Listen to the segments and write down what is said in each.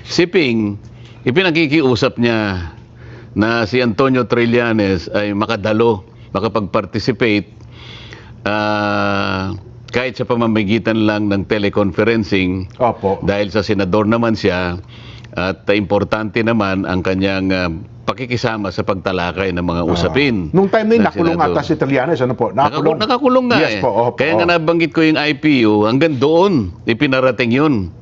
si Ping, ipinakikiusap niya na si Antonio Trillanes ay makapag-participate kahit sa pamamagitan lang ng teleconferencing. Opo. Dahil sa senador naman siya at importante naman ang kanyang pakikisama sa pagtalakay ng mga usapin. Nung time na yun, ng nakulong Senado. ata si Trillanes, ano po? Nakakulong nga Yes po, opo. Kaya nga nabanggit ko yung IPU, hanggang doon ipinarating yun.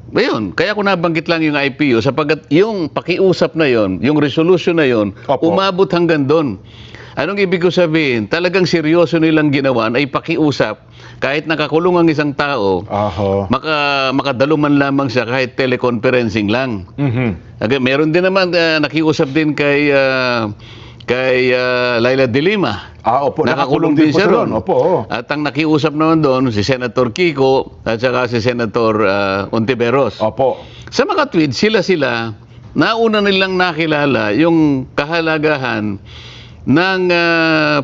Ayun, kaya ko nabanggit lang yung IPU sapagkat yung pakiusap na yon, yung resolution na yon, umabot hanggang doon. Anong ibig ko sabihin? Talagang seryoso nilang ginawa ay pakiusap kahit nakakulong ang isang tao, makadalo man lamang siya kahit teleconferencing lang. Meron din naman nakiusap din kay Laila de Lima. Opo, nakakulong din siya ron. Opo. At ang nakiusap naman doon si Senator Kiko at saka si Senator Ontiveros. Opo. Sa mga tweet, sila nauna nilang nakilala yung kahalagahan ng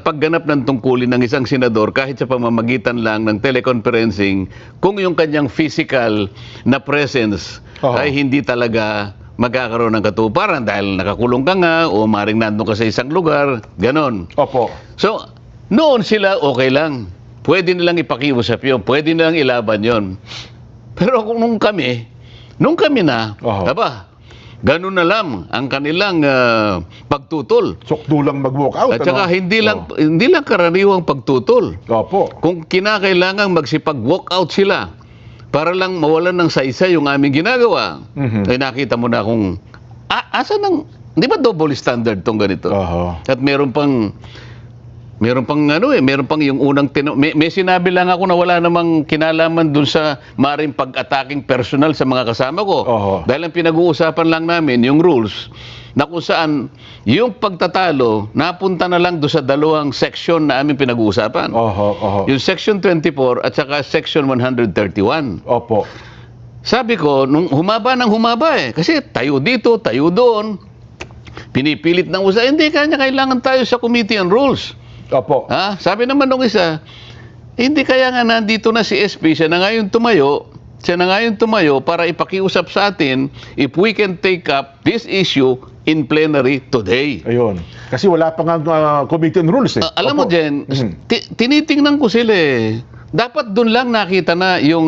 pagganap ng tungkulin ng isang senador kahit sa pamamagitan lang ng teleconferencing kung yung kanyang physical na presence ay hindi talaga magkakaroon ng katuparan dahil nakakulong ka nga o maring nandun ka sa isang lugar, ganon. Opo. So, noon sila okay lang. Pwede nilang ipakiusap yun, pwede nilang ilaban yun. Pero nung kami na, ganun na lang ang kanilang pagtutol. Sukdo lang mag-walk out. At saka hindi lang karaniwang pagtutol. Opo. Kung kinakailangan magsipag-walk out sila para lang mawalan ng saysay yung aming ginagawa, ay nakita mo na kung asa ng, di ba double standard tong ganito? At meron pang yung unang may sinabi lang ako na wala namang kinalaman dun sa maring pag-attacking personal sa mga kasama ko. Dahil ang pinag-uusapan lang namin yung rules na kung saan yung pagtatalo napunta na lang do sa dalawang section na aming pinag-uusapan. Yung section 24 at saka section 131. Opo. Sabi ko, nung humaba kasi tayo dito, tayo doon, pinipilit ng usa, hindi kailangan tayo sa Committee on Rules. Opo. Sabi naman nung isa, hindi kaya nga nandito na si SP, siya na ngayon tumayo para ipakiusap sa atin if we can take up this issue in plenary today. Ayun. Kasi wala pa nga Committee on Rules eh. Alam mo, Jen, tinitingnan ko sila eh. Dapat doon lang nakita na yung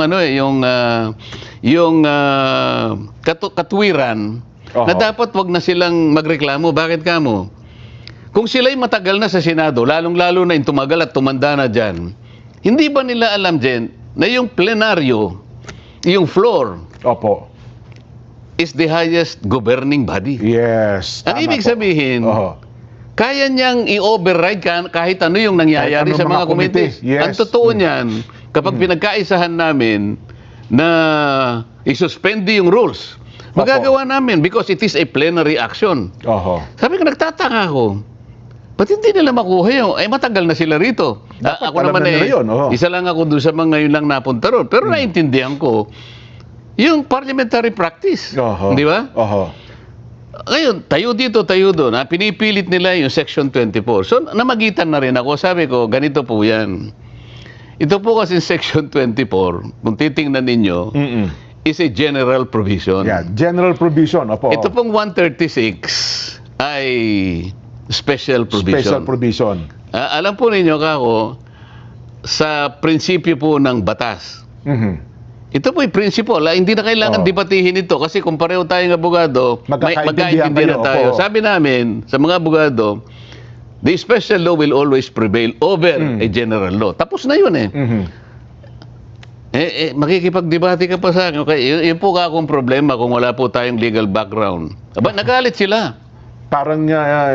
katwiran na dapat wag na silang magreklamo. Bakit kamo? Kung sila'y matagal na sa Senado, lalong-lalo na yung tumagal at tumanda na dyan, hindi ba nila alam, Jen, na yung plenaryo, yung floor, is the highest governing body? Yes. Ang ibig sabihin, kaya niyang i-override kahit ano yung nangyayari sa mga committees. Ang totoo niyan, kapag pinagkaisahan namin na isuspende yung rules, magagawa namin because it is a plenary action. Sabi ko, nagtataka ako. Ba't hindi nila makuha yun? Matagal na sila rito. Ako naman isa lang ako doon sa mga yun lang napunta ron. Pero naintindihan ko, yung parliamentary practice. Di ba? Ngayon, tayo dito, tayo doon. Pinipilit nila yung section 24. So, namagitan na rin ako. Sabi ko, ganito po yan. Ito po kasi section 24, kung titingnan ninyo, is a general provision. Yeah, general provision. Ito pong 136 ay special provision. Special provision. Alam po ninyo kako, sa prinsipyo po ng batas. Ito po yung principle. Hindi na kailangan debatihin ito kasi kung pareho tayong abogado, magkaintindihan tayo. Sabi namin sa mga abogado, the special law will always prevail over a general law. Tapos na yun eh. Makikipagdebate ka pa sa akin. Okay, yun po akong problema kung wala po tayong legal background. Nagalit sila. Parang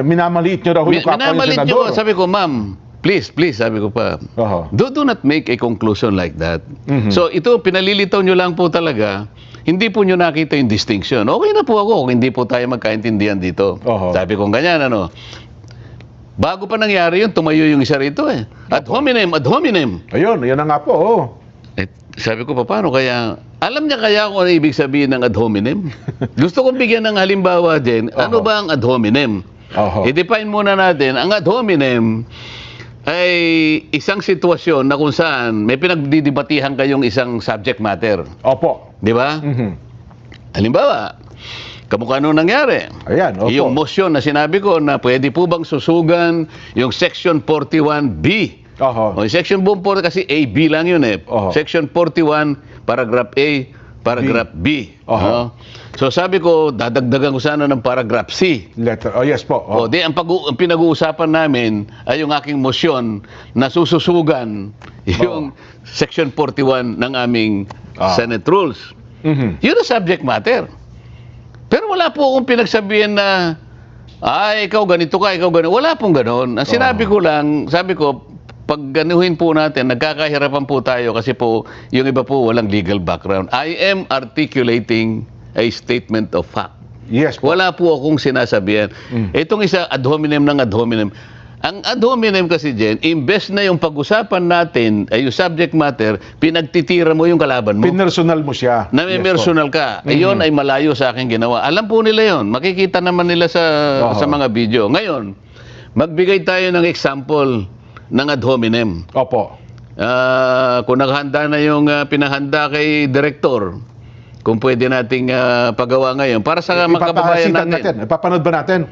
minamaliit nyo raw yung kapwa yung senador. Sabi ko, ma'am, please, sabi ko pa, do not make a conclusion like that. So ito, pinalilitaw nyo lang po talaga, hindi po nyo nakita yung distinction. Okay na po ako kung hindi po tayo magkaintindihan dito. Sabi ko ganyan, bago pa nangyari yun, tumayo yung isa rito eh. Ad hominem. Ayun, yan na nga po. Sabi ko, paano kaya, alam niya kaya kung ano ibig sabihin ng ad hominem? Gusto kong bigyan ng halimbawa, Jen. Ano ba ang ad hominem? I-define muna natin, ang ad hominem ay isang sitwasyon na kung saan may pinagdidibatihan kayong isang subject matter. Opo. Di ba? Mhm. Halimbawa, kamukha nung nangyari. Ayan, opo. Yung motion na sinabi ko na pwede po bang susugan yung Section 41B. Oho. O, yung Section 41 kasi A, B lang yun eh. Oho. Section 41, paragraph A, paragraph B. Oho. No? So sabi ko, dadagdagan ko sana ng paragraph C. Letter. Oh, yes po. O, di, ang ang pinag-uusapan namin ay yung aking motion na sususugan yung Section 41 ng aming Senate Rules. Mhm. Yun ang subject matter. Pero wala po akong pinagsabihan na, ikaw ganito ka, ikaw ganito. Wala pong ganon. Ang sinabi ko lang, sabi ko, pag ganuhin po natin, nagkakahirapan po tayo kasi po, yung iba po walang legal background. I am articulating a statement of fact. Yes po. Wala po akong sinasabihan. Itong isa, ad hominem ng ad hominem. Ang ad hominem kasi, Jen, imbes na yung pag-usapan natin ay yung subject matter, pinagtitira mo yung kalaban mo. Pinersonal mo siya. Nami-personal ka. Iyon ay malayo sa aking ginawa. Alam po nila yon. Makikita naman nila sa mga video. Ngayon, magbigay tayo ng example ng ad hominem. Opo. Kung naghanda na yung pinahanda kay Director, kung pwede nating pagawa ngayon para sa mga kababayan natin. Ipapanood ba natin?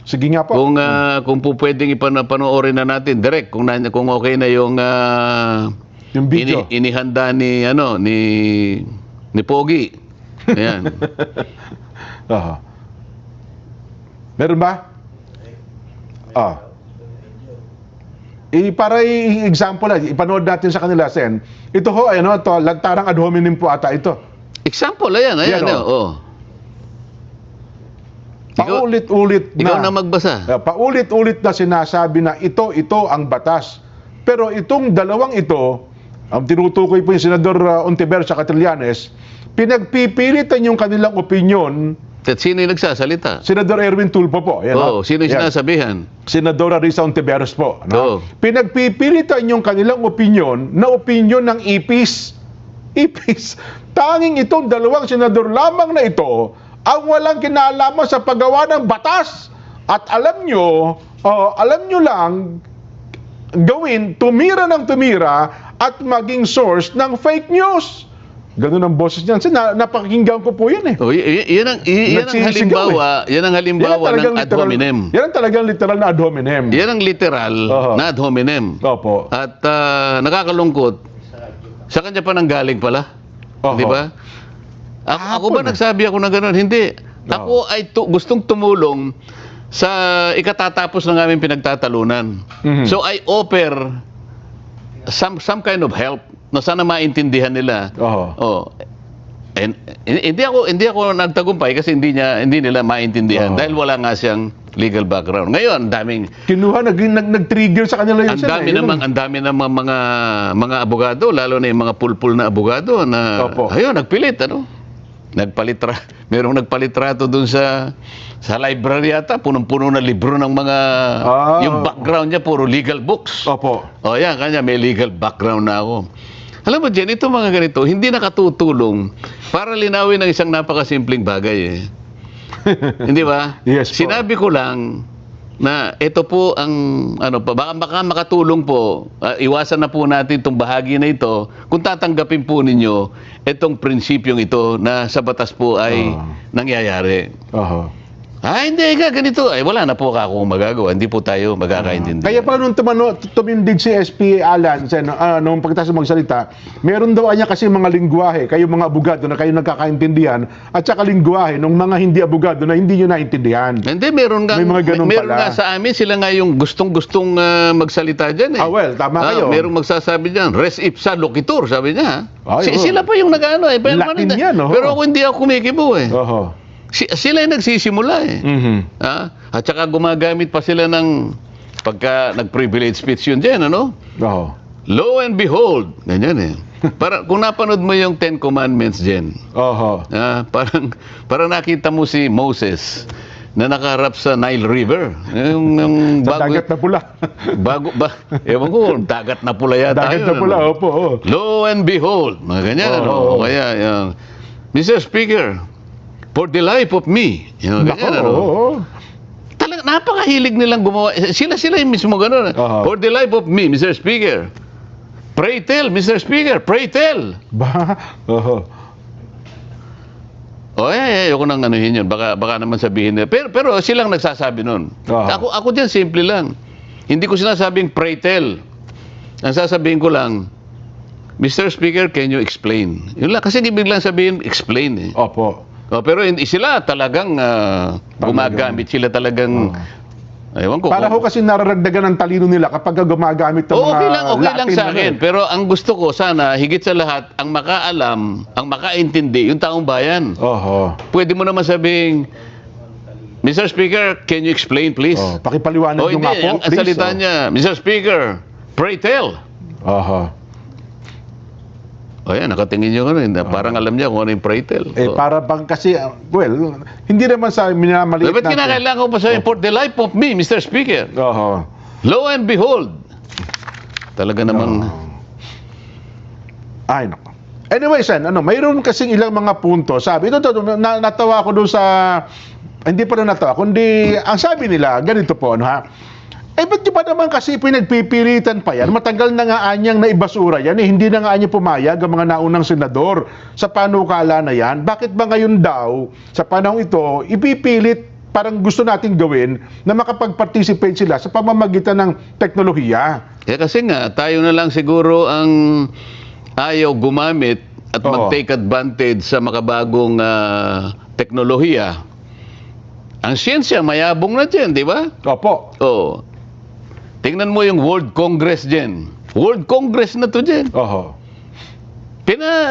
Sige nga po. Kung po pwedeng ipanoorin na natin direct kung okay na yung video. Inihanda ni ni Pogi. Ayan. Oho. Meron ba? Para i-example lang, ipanood natin sa kanila, Sen. Ito ho, ito, lantarang ad hominem po ata ito. Example, ayan. Paulit-ulit na. Ikaw na magbasa. Paulit-ulit na sinasabi na ito ang batas. Pero itong dalawang ito, ang tinutukoy po yung Senador Ontiveros at Trillanes, pinagpipilitan yung kanilang opinyon. At sino yung nagsasalita? Senador Erwin Tulfo po. Sino yung sinasabihan? Senadora Risa Ontiveros po. No? Pinagpipilitan yung kanilang opinyon na opinyon ng IPIS. Tanging itong dalawang senador lamang na ito ang walang kinalaman sa paggawa ng batas. At alam nyo lang gawin, tumira ng tumira at maging source ng fake news. Ganun ang boses niyan. Napakinggan ko po yan eh. Yan ang halimbawa, yan ang halimbawa ng ad hominem. Yan ang talagang literal na ad hominem. Yan ang literal na ad hominem. Opo. At nakakalungkot, sa kanya pa nang galing pala. Di ba? Ako ba nagsabi ako na gano'n? Hindi. Ako ay gustong tumulong sa ikatatapos ng aming pinagtatalunan. So I offer some kind of help na sana maintindihan nila. And hindi ako nagtagumpay kasi hindi nila maintindihan dahil wala nga siyang legal background. Ngayon, daming kinuha nag-trigger sa kanila yun. Ang dami namang mga abogado, lalo na yung mga pulpul na abogado na ayun, nagpilit merong nagpalitrato doon sa library yata, punong-puno na libro ng mga yung background niya puro legal books. Opo. Yan kanya may legal background na ako. Alam mo, Jen, ito mga ganito, hindi nakatutulong para linawin ang isang napakasimpleng bagay eh. Hindi ba? Yes po. Sinabi ko lang na ito po ang baka makatulong po. Iwasan na po natin itong bahagi na ito kung tatanggapin po ninyo itong prinsipyong ito na sa batas po ay nangyayari. Hindi ka ganito. Wala na po akong magagawa. Hindi po tayo magkakaintindihan. Kaya pa nung tumindig si SP Alan, nung pagkatapos magsalita, meron daw niya kasi mga lingwahe, kayo mga abogado na kayo nagkakaintindihan, at saka lingwahe ng mga hindi abogado na hindi nyo naintindihan. Hindi, meron nga sa amin, sila nga yung gustong-gustong magsalita dyan eh. Well, tama kayo. Merong magsasabi dyan, res ipsa loquitur, sabi niya. Sila pa yung nag-ano eh. Latin yan, pero ako hindi ako kumikibo eh. Sila yung nagsisimula eh. At saka gumagamit pa sila ng pagka nag-privilege speech yun dyan, Lo and behold, ganyan eh. Kung napanood mo yung Ten Commandments dyan, parang nakita mo si Moses na nakaharap sa Nile River. Dagat na pula. Ewan ko, dagat na pula yata. Dagat na pula, opo. Lo and behold, mga ganyan, Kaya, Mr. Speaker, for the life of me. Ganyan, napakahilig nilang gumawa. Sila yung mismo gano'n. For the life of me, Mr. Speaker. Pray tell, Mr. Speaker. Pray tell. Ba? Ayoko nang anuhin yun. Baka naman sabihin nila. Pero silang nagsasabi nun. Ako dyan, simple lang. Hindi ko sinasabing pray tell. Ang sasabihin ko lang, Mr. Speaker, can you explain? Yun lang. Kasi ibig lang sabihin, explain eh. Opo. Pero sila talagang gumagamit. Sila talagang... Ewan ko. Para ho kasi nararagdagan ng talino nila kapag gumagamit ng mga okay lang sa Latin akin. Pero ang gusto ko sana, higit sa lahat, ang makaalam, ang makaintindi, yung taong bayan. Pwede mo naman sabing, Mr. Speaker, can you explain please? Pakipaliwanag yung nga po, please. Ang salita niya, Mr. Speaker, pray tell. Ayan, nakatingin nyo parang alam niya kung ano yung pray tell. Para bang kasi, hindi naman sa minamaliit natin. Ba't kinakailangan ko pa sabihin, for the life of me, Mr. Speaker. Lo and behold. Talaga namang... Ay, nako. Anyway, Sen, mayroon kasing ilang mga punto. Sabi, natawa ko doon sa... Hindi pa natawa, kundi ang sabi nila, ganito po, ba't di ba naman kasi pinagpipilitan pa yan? Matagal na nga anyang naibasura yan. Hindi na nga anya pumayag ang mga naunang senador sa panukala na yan. Bakit ba ngayon daw, sa panahon ito, ipipilit parang gusto nating gawin na makapag-participate sila sa pamamagitan ng teknolohiya? Kasi nga, tayo na lang siguro ang ayaw gumamit at mag-take advantage sa makabagong teknolohiya. Ang siyensya, mayabong na dyan, di ba? Opo. Tingnan mo yung World Congress dyan. World Congress na to dyan.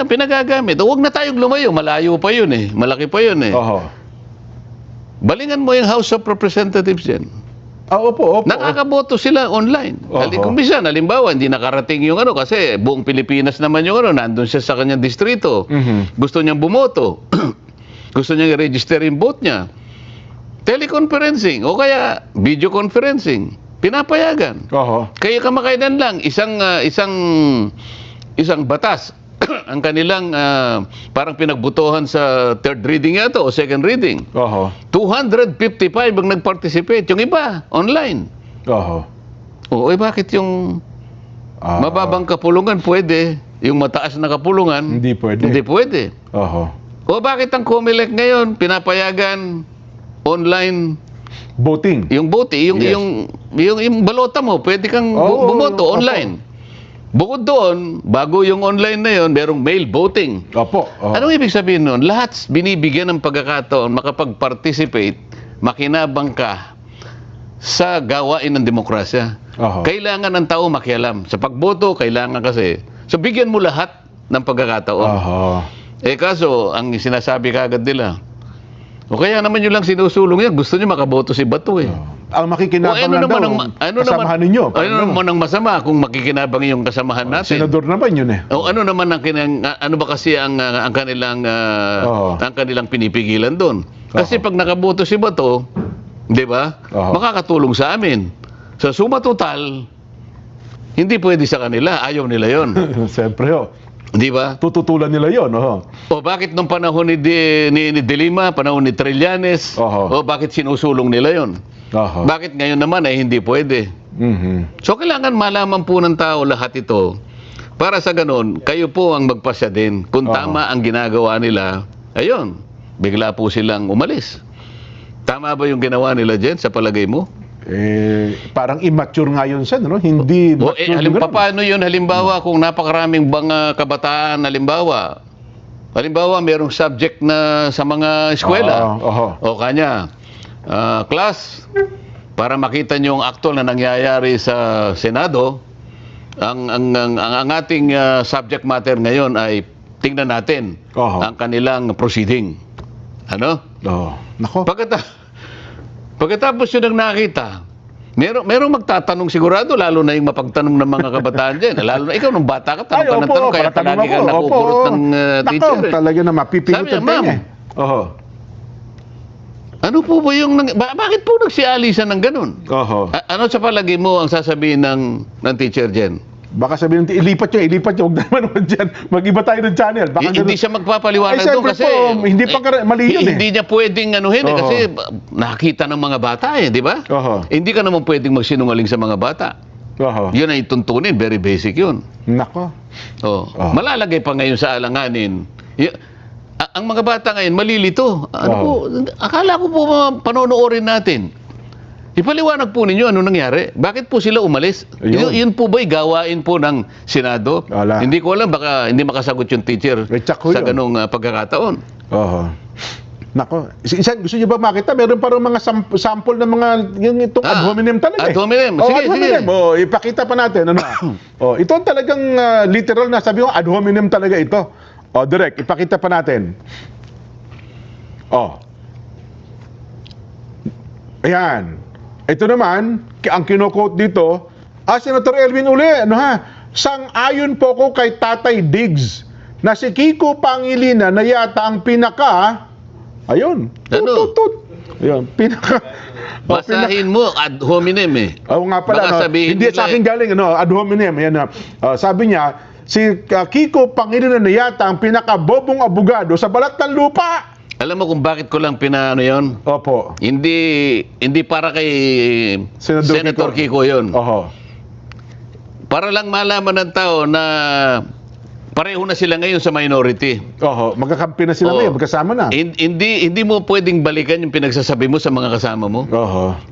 Pinagagamit. Huwag na tayong lumayo. Malayo pa yun eh. Malaki pa yun eh. Balingan mo yung House of Representatives dyan. Opo. Nakakaboto sila online. Kung minsan, halimbawa, hindi nakarating yung kasi buong Pilipinas naman yung nandun siya sa kanyang distrito. Gusto niyang bumoto. Gusto niyang i-register yung vote niya. Teleconferencing o kaya video conferencing. Pinapayagan. Kaya kamakailan lang isang batas ang kanilang parang pinagbutuhan sa third reading yata o second reading. 255 ang nag-participate. Yung iba, online. Bakit yung mababang kapulungan pwede? Yung mataas na kapulungan, hindi pwede. Hindi pwede. Bakit ang COMELEC ngayon pinapayagan online voting? Yung voting, yung balota mo, pwede kang bumoto online. Bukod doon, bago yung online na yon, merong mail voting. Anong ibig sabihin nun? Lahat binibigyan ng pagkakataon makapag-participate, makinabang ka sa gawain ng demokrasya. Kailangan ng tao makialam. Sa pagboto, kailangan kasi. So, bigyan mo lahat ng pagkakataon. Kaso, ang sinasabi kagad nila, o kaya naman yun lang sinusulong yan. Gusto nyo makaboto si Bato eh. Ang makikinabang lang daw, kasamahan ninyo. Ano naman ang masama kung makikinabang yung kasamahan natin? Senador naman yun eh. Ano naman ano ba kasi ang kanilang pinipigilan doon? Kasi pag nakaboto si Bato, di ba? Makakatulong sa amin. Sa suma total, hindi pwede sa kanila. Ayaw nila yon. Siyempre di ba? Tututulan nila yon. Bakit nung panahon ni De Lima, panahon ni Trillanes, bakit sinusulong nila yon? Bakit ngayon naman ay hindi pwede? So kailangan malaman po ng tao lahat ito. Para sa ganon, kayo po ang magpasya din. Kung tama ang ginagawa nila, ayun, bigla po silang umalis. Tama ba yung ginawa nila dyan sa palagay mo? Parang immature nga yun siya, no? Hindi mature. Paano yun? Halimbawa, kung napakaraming bang kabataan, halimbawa, merong subject na sa mga eskwela. O kanya, class, para makita nyo ang actual na nangyayari sa Senado, ang ating subject matter ngayon ay tingnan natin ang kanilang proceeding. Ano? Nako. Pagkatapos yun ang nakita, merong magtatanong sigurado, lalo na yung mapagtanong ng mga kabataan dyan. Lalo na ikaw, nung bata ka, tanong ka ng tanong, kaya palagi kang nakukurot ng teacher. Nako, talaga na mapipilitan tayo eh. Ano po ba yung... Bakit po nagsialisan ng ganun? Ano sa palagi mo ang sasabihin ng teacher dyan? Baka sabihin, ilipat nyo, huwag naman naman dyan. Mag-iba tayo ng channel. Baka Hindi siya magpapaliwanag doon kasi hindi pa mali yun hindi niya pwedeng anuhin kasi nakakita ng mga bata di ba? Hindi ka naman pwedeng magsinungaling sa mga bata. Yun ay tuntunin, very basic yun. Nako. Malalagay pa ngayon sa alanganin. Ang mga bata ngayon malilito. Akala ko po panonoorin natin. Ipaliwanag po ninyo ano nangyari. Bakit po sila umalis? Yun po ba'y gawain po ng Senado? Hindi ko alam, baka hindi makasagot yung teacher sa ganong pagkakataon. Nako. Gusto niyo ba makita? Meron pa rin mga sample ng mga itong ad hominem talaga. Ad hominem. Sige. Ipakita pa natin. Ito talagang literal na sabi ko, ad hominem talaga ito. Direct, ipakita pa natin. Ayan. Ito naman, ang kino-quote dito, Senator Elvin uli, sang-ayon po ko kay Tatay Diggs na si Kiko Pangilinan na yata ang pinaka, ayun, pinaka, basahin mo, ad hominem Oo nga pala, hindi sa akin galing, ad hominem, yan, sabi niya, si Kiko Pangilinan na yata ang pinaka-bobong abogado sa balat ng lupa. Alam mo kung bakit ko lang pinaano yon? Opo. Hindi para kay Senator Kiko yon. Para lang malaman ng tao na pareho na sila ngayon sa minority. Magkakampi na sila ngayon, magkasama na. Hindi mo pwedeng balikan yung pinagsasabi mo sa mga kasama mo.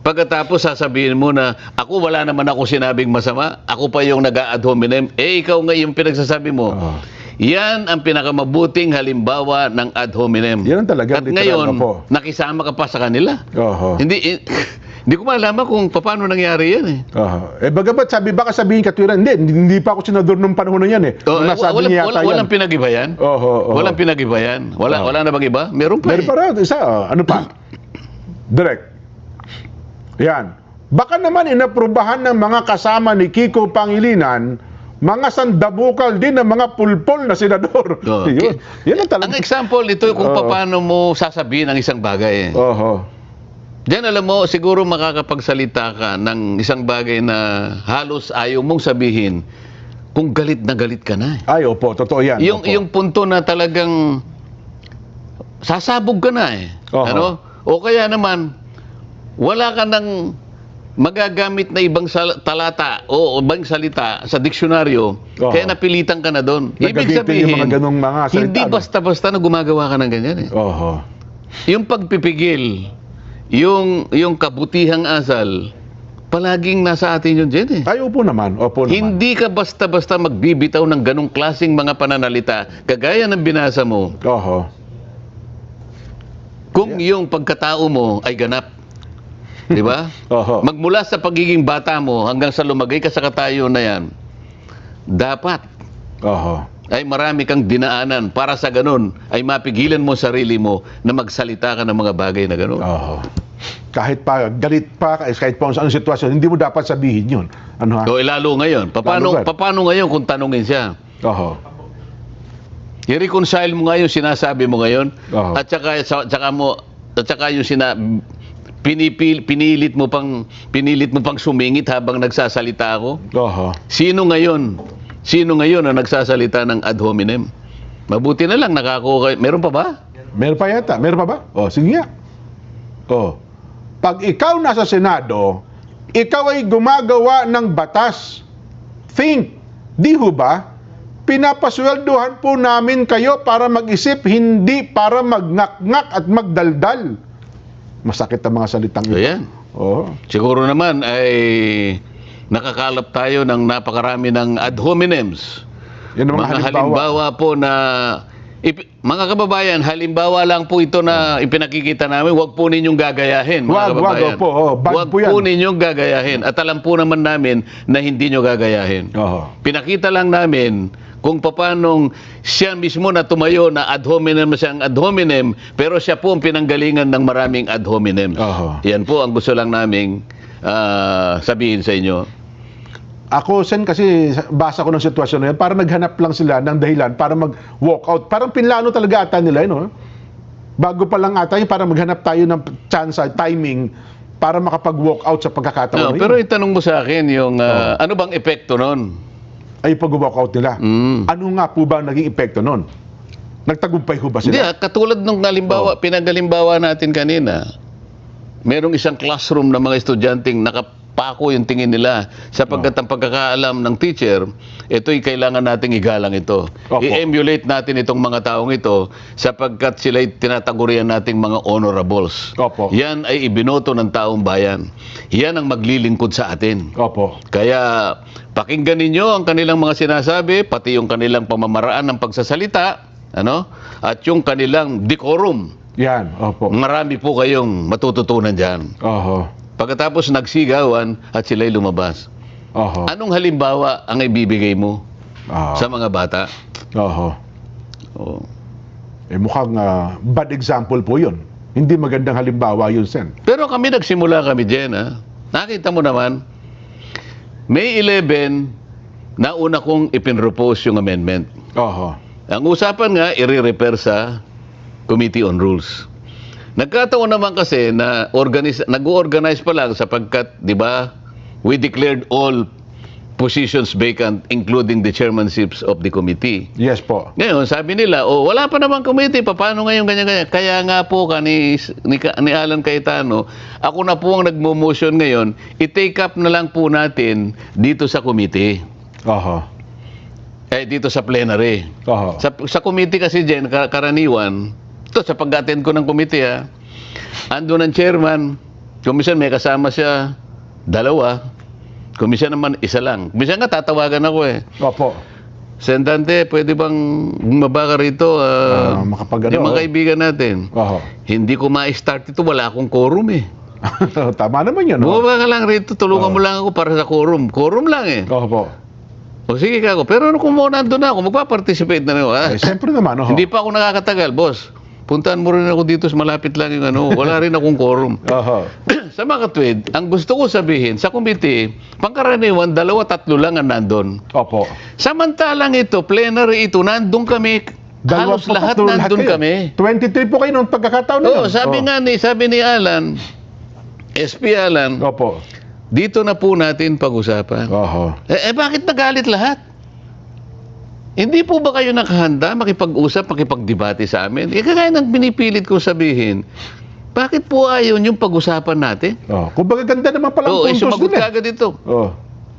Pagkatapos sasabihin mo na ako wala naman ako sinabing masama, ako pa yung nag-ad hominem, ikaw ngayon pinagsasabi mo. Yan ang pinakamabuting halimbawa ng ad hominem. Yan ang talaga. At ngayon, nakisama ka pa sa kanila. Hindi ko malaman kung paano nangyari yan bagamat baka sabihin katwiran, hindi pa ako senador nung panahon na yan walang pinag-iba yan. Walang pinag-iba yan. Wala na bang iba? Meron pa. Meron pa rin. Isa, ano pa? Direct. Yan. Baka naman inaprubahan ng mga kasama ni Kiko Pangilinan mga sandabukal din ng mga pulpol na senador. Yan ang talaga. Ang example nito kung paano mo sasabihin ang isang bagay. Diyan alam mo, siguro makakapagsalita ka ng isang bagay na halos ayaw mong sabihin kung galit na galit ka na. Opo, totoo yan. Yung punto na talagang sasabog ka na O kaya naman, wala ka ng magagamit na ibang talata o ibang salita sa diksyonaryo, kaya napilitan ka na doon. Ibig sabihin, yung mga salita, hindi basta-basta na gumagawa ka ng ganyan Yung pagpipigil, yung kabutihang asal, palaging nasa atin yun dyan Opo naman. Hindi ka basta-basta magbibitaw ng ganong klaseng mga pananalita, kagaya ng binasa mo. Kung yung pagkatao mo ay ganap. Di ba? Magmula sa pagiging bata mo hanggang sa lumagay ka sa katayo na yan, dapat ay marami kang dinaanan para sa ganun ay mapigilan mo sarili mo na magsalita ka ng mga bagay na ganun. Kahit pa, galit pa, kahit pa anong sitwasyon, hindi mo dapat sabihin yun. Lalo ngayon. Paano ngayon kung tanungin siya? I-reconcile mo ngayon sinasabi mo ngayon at saka yung pinilit mo pang sumingit habang nagsasalita ako. Sino ngayon ang nagsasalita ng ad hominem? Mabuti na lang nakakuha. Meron pa ba? Meron pa yata. Meron pa ba? Sige nga. Pag ikaw nasa Senado, ikaw ay gumagawa ng batas. Think, di ho ba? Pinapasweldohan po namin kayo para mag-isip, hindi para magngak-ngak at magdaldal. Masakit ang mga salitang ito. Ayan. Siguro naman ay nakakalap tayo ng napakarami ng ad hominems. Yan ang mga halimbawa po na mga kababayan, halimbawa lang po ito na ipinakikita namin, huwag po ninyong gagayahin. Huwag po ninyong gagayahin. At alam po naman namin na hindi nyo gagayahin. Pinakita lang namin kung paanong siya mismo na tumayo na ad hominem na siyang ad hominem, pero siya po ang pinanggalingan ng maraming ad hominem. Yan po ang gusto lang naming sabihin sa inyo. Ako, Sen, kasi basa ko ng sitwasyon na yan, parang naghanap lang sila ng dahilan para mag-walk out. Parang pinlano talaga ata nila, bago pa lang ata yun, para maghanap tayo ng chance, timing, para makapag-walk out sa pagkakataon. Pero itanong mo sa akin yung ano bang epekto nun? ay pag-walkout nila. Ano nga po ba ang naging epekto nun? Nagtagumpay ho ba Hindi, sila? katulad nung halimbawa, pinagalimbawa natin kanina, merong isang classroom na mga estudyanteng nakapako yung tingin nila sapagkat ang pagkakaalam ng teacher, ito'y kailangan nating igalang ito. Opo. I-emulate natin itong mga taong ito sapagkat sila'y tinatagurian nating mga honorables. Opo. Yan ay ibinoto ng taong bayan. Yan ang maglilingkod sa atin. Opo. Kaya pakinggan ninyo ang kanilang mga sinasabi, pati yung kanilang pamamaraan ng pagsasalita, at yung kanilang decorum. Yan, opo. Marami po kayong matututunan dyan. Oho. Pagkatapos nagsigawan at sila'y lumabas. Oho. Anong halimbawa ang ibibigay mo Oho. sa mga bata? Oho. Oh. Mukhang bad example po yun. Hindi magandang halimbawa yun, Sen. Pero nagsimula kami dyan. Nakita mo naman, May 11, nauna kong ipinropose yung amendment. Oho. Ang usapan nga, i-repair sa Committee on Rules. Nagkataon naman kasi na nag-organize pa lang sapagkat, di ba, we declared all positions vacant including the chairmanships of the committee. Yes po. Ngayon, sabi nila, wala pa naman committee, paano ngayon ganyan-ganyan? Kaya nga po ni Alan Cayetano, ako na po ang nagmo-motion ngayon, i-take up na lang po natin dito sa committee. Oho. Dito sa plenary. Oho. Sa committee kasi dyan, karaniwan, ito sa pag-attend ko ng committee, ando ng chairman, commission may kasama siya, 2, commission naman isa lang. Commission nga tatawagan ako Opo. Sendante, pwede bang bumaba ka rito? Makapagano. Yung mga kaibigan natin. Oho. Hindi ko ma-start ito, wala akong quorum Tama naman yun. Bumaba ka lang rito, tulungan mo lang ako para sa quorum. Quorum lang Opo. O sige ka ako. Pero kung nandun na ako, magpa-participate na rin ako. Siyempre naman. Oho. Hindi pa ako nakakatagal, boss. Puntahan mo rin ako dito, malapit lang yung wala rin akong quorum. Oho. Sa mga katwid, ang gusto ko sabihin, sa committee, pangkaraniwan, 2-3 lang ang nandun. Opo. Samantalang ito, plenary ito, nandun kami, halos lahat nandun kami. 23 po kayo noong pagkakataon na Oo, sabi ni Alan, SP Alan, Opo. dito na po natin pag-usapan. Oho. Bakit nagalit lahat? Hindi po ba kayo nakahanda makipag-usap, makipagdebate sa amin? Kagaya ng pinipilit kong sabihin, bakit po ayaw yung pag-usapan natin? Kumbaga ganda naman pala ang puntos sumagot dun ka agad ito. Oh.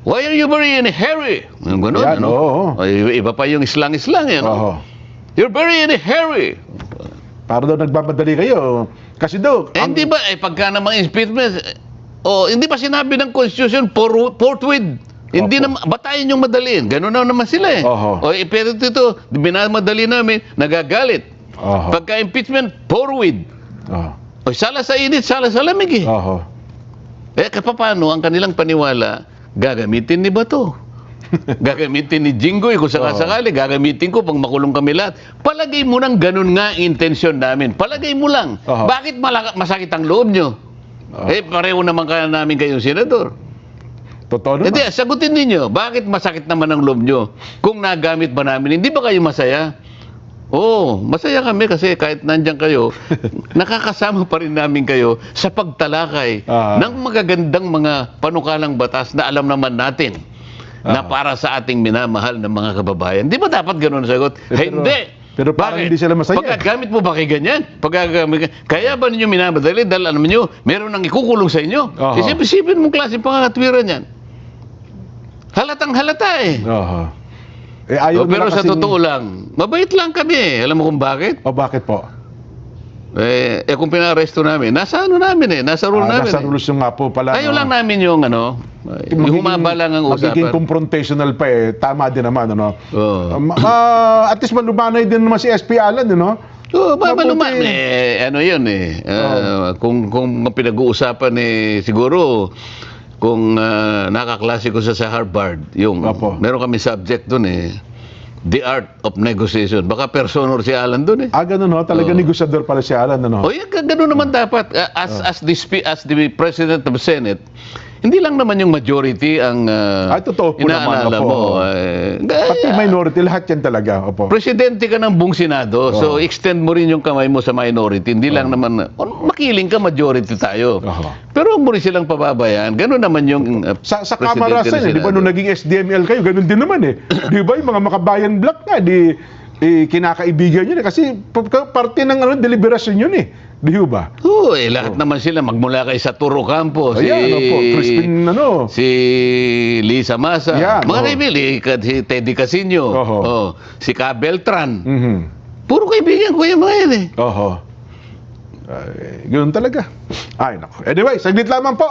Why are you very in a hurry? Yung ganun, Yan, oo. Iba pa yung islang-islang, Oho. You're very in a hurry. Para daw nagmamadali kayo. Kasi daw, Hindi ba, pagka namang impeachment, hindi ba sinabi ng Constitution, forthwith? Hindi na, batayin yung madaliin. Ganun na naman sila Oho. Pero ito, minamadali namin, nagagalit. Oho. Pagka impeachment, forward. Oho. Sala sa init, sala sa lamig Oho. Kapapano ang kanilang paniwala, gagamitin ni Bato. Gagamitin ni Jinggoy kung sakasakali, gagamitin ko pang makulong kami lahat. Palagay mo nang ganun nga intensyon namin. Palagay mo lang. Oho. Bakit masakit ang loob nyo? Pareho naman kaya namin kayong senador. Totoo naman. Hindi, sagutin ninyo, bakit masakit naman ang loob nyo? Kung nagamit ba namin, hindi ba kayo masaya? Masaya kami kasi kahit nandyan kayo, nakakasama pa rin namin kayo sa pagtalakay ng magagandang mga panukalang batas na alam naman natin na para sa ating minamahal na mga kababayan. Di ba dapat ganun sagot? Hindi! Pero parang hindi sila masaya. Pagkagamit mo ba kayo ganyan? Kaya ba ninyo minamadali dahil alam nyo, meron nang ikukulong sa inyo? Isipin mong klase pangakatwiran yan. Halatang halata Oho. Ayaw pero nila sa totoo lang, mabait lang kami. Alam mo kung bakit? Bakit po? Kung pinaresto namin, nasa namin nasa rule namin. Nasa rules yung nga po pala. Ayaw lang namin yung humaba lang ang usapan. Magiging confrontational pa Tama din naman, at least malumanay din naman si SP Alan, Maluman. Yun Kung pinag-uusapan siguro, kung nakaklase ko sa Harvard, meron kami subject dun The Art of Negotiation. Baka personor si Alan dun ganun talaga negosyador pala si Alan, ganun naman dapat. As the President of the Senate, Hindi lang naman yung majority ang totoo po naman. inaalala Opo. mo. Pati minority, lahat yan talaga. Opo. Presidente ka ng buong Senado, so extend mo rin yung kamay mo sa minority. Hindi lang naman, makiling ka, majority tayo. Oho. Pero huwag mo rin silang pababayaan. Ganun naman yung Sa presidente Kamara ng Sen, di ba Senado. nung naging SDML kayo, ganun din naman eh. Di ba yung mga makabayan block nga, kinakaibigan yun eh. Kasi parte ng deliberasyon yun eh. Di ba? Oo, lahat naman sila magmula kay Saturo Campo, Ayan, Crispin, si Lisa Masa, Yan, mga kaibigan, si Teddy Casino, Oho. si Ka Beltran. Mhm. Puro kaibigan ko yung mga yan eh. Oho. Ganun talaga. Ay, nako. Anyway, saglit lamang po.